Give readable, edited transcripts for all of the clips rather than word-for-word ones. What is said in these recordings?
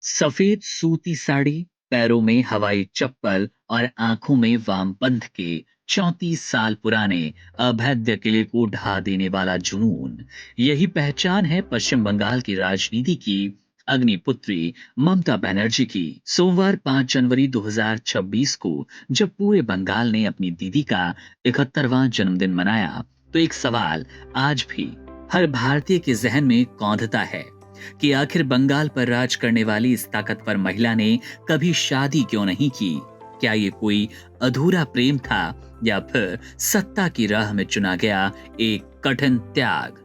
सफेद सूती साड़ी, पैरों में हवाई चप्पल और आंखों में वामपंथ के 34 साल पुराने अभेद्य किले को ढा देने वाला जुनून, यही पहचान है पश्चिम बंगाल की राजनीति की अग्निपुत्री ममता बनर्जी की। सोमवार 5 जनवरी 2026 को जब पूरे बंगाल ने अपनी दीदी का 71वां जन्मदिन मनाया, तो एक सवाल आज भी हर भारतीय के जहन में कौंधता है कि आखिर बंगाल पर राज करने वाली इस ताकतवर महिला ने कभी शादी क्यों नहीं की। क्या ये कोई अधूरा प्रेम था या फिर सत्ता की राह में चुना गया एक कठिन त्याग।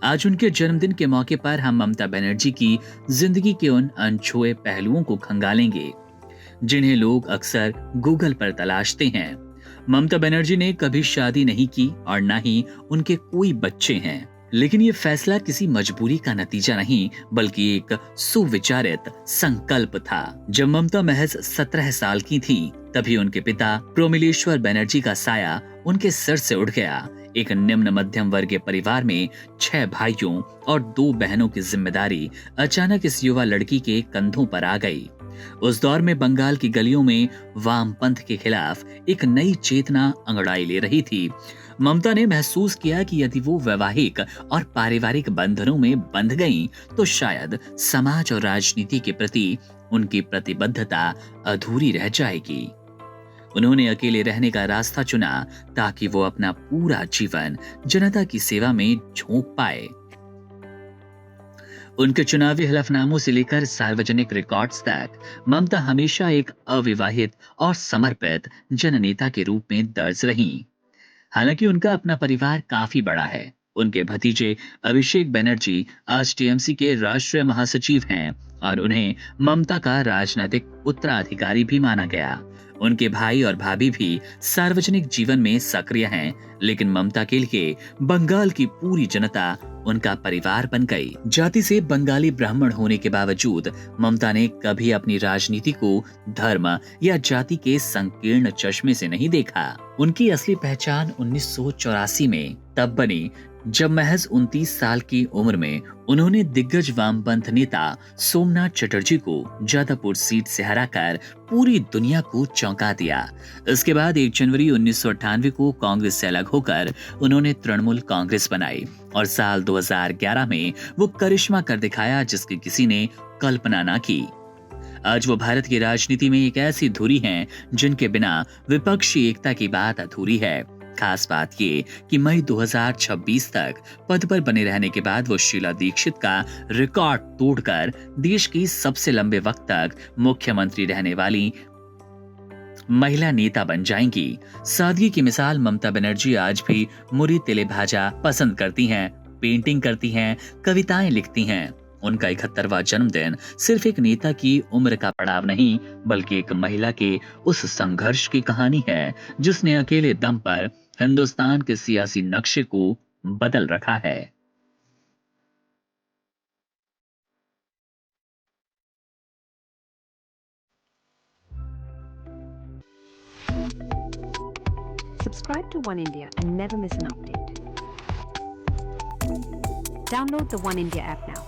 आज उनके जन्मदिन के मौके पर हम ममता बनर्जी की जिंदगी के उन अनछुए पहलुओं को खंगालेंगे जिन्हें लोग अक्सर गूगल पर तलाशते हैं। ममता बनर्जी ने कभी शादी नहीं की और न ही उनके कोई बच्चे हैं, लेकिन ये फैसला किसी मजबूरी का नतीजा नहीं बल्कि एक सुविचारित संकल्प था। जब ममता महज 17 साल की थी, तभी उनके पिता प्रोमिलेश्वर बनर्जी का साया उनके सिर से उठ गया। एक निम्न मध्यम वर्गीय परिवार में 6 भाइयों और 2 बहनों की जिम्मेदारी अचानक इस युवा लड़की के कंधों पर आ गई। उस दौर में बंगाल की गलियों में वामपंथ के खिलाफ एक नई चेतना अंगड़ाई ले रही थी। ममता ने महसूस किया कि यदि वो वैवाहिक और पारिवारिक बंधनों में बंध गईं, तो शायद समाज और राजनीति के प्रति उनकी प्रतिबद्धता अधूरी रह जाएगी। उन्होंने अकेले रहने का रास्ता चुना ताकि वो अपना पूरा जीवन जनता की सेवा में झोंक पाए। उनके चुनावी हलफनामों से लेकर सार्वजनिक रिकॉर्ड्स तक ममता हमेशा एक अविवाहित और समर्पित जननेता के रूप में दर्ज रहीं। हालांकि उनका अपना परिवार काफी बड़ा है। उनके भतीजे अभिषेक बनर्जी आज टीएमसी के राष्ट्रीय महासचिव हैं और उन्हें ममता का राजनीतिक उत्तराधिकारी भी माना गया। उनके भाई और भाभी भी सार्वजनिक जीवन में सक्रिय हैं, लेकिन ममता के लिए बंगाल की पूरी जनता उनका परिवार बन गई। जाति से बंगाली ब्राह्मण होने के बावजूद ममता ने कभी अपनी राजनीति को धर्म या जाति के संकीर्ण चश्मे से नहीं देखा। उनकी असली पहचान 1984 में तब बनी जब महज 29 साल की उम्र में उन्होंने दिग्गज वामपंथ नेता सोमनाथ चटर्जी को जादवपुर सीट से हराकर पूरी दुनिया को चौंका दिया। इसके बाद 1 जनवरी 1998 को कांग्रेस से अलग होकर उन्होंने तृणमूल कांग्रेस बनाई और साल 2011 में वो करिश्मा कर दिखाया जिसकी किसी ने कल्पना ना की। आज वो भारत की राजनीति में एक ऐसी धुरी हैं जिनके बिना विपक्षी एकता की बात अधूरी है। खास बात ये कि मई 2026 तक पद पर बने रहने के बाद वो शीला दीक्षित का रिकॉर्ड तोड़कर देश की सबसे लंबे वक्त तक मुख्यमंत्री रहने वाली महिला नेता बन जाएंगी। सादगी की मिसाल ममता बनर्जी आज भी मुरी तेले भाजा पसंद करती हैं, पेंटिंग करती हैं, कविताएं लिखती हैं। उनका 71वां जन्मदिन सिर्फ एक नेता की उम्र का पड़ाव नहीं बल्कि एक महिला के उस संघर्ष की कहानी है जिसने अकेले दम पर हिंदुस्तान के सियासी नक्शे को बदल रखा है। Subscribe to One India and never miss an update. Download the One India app now.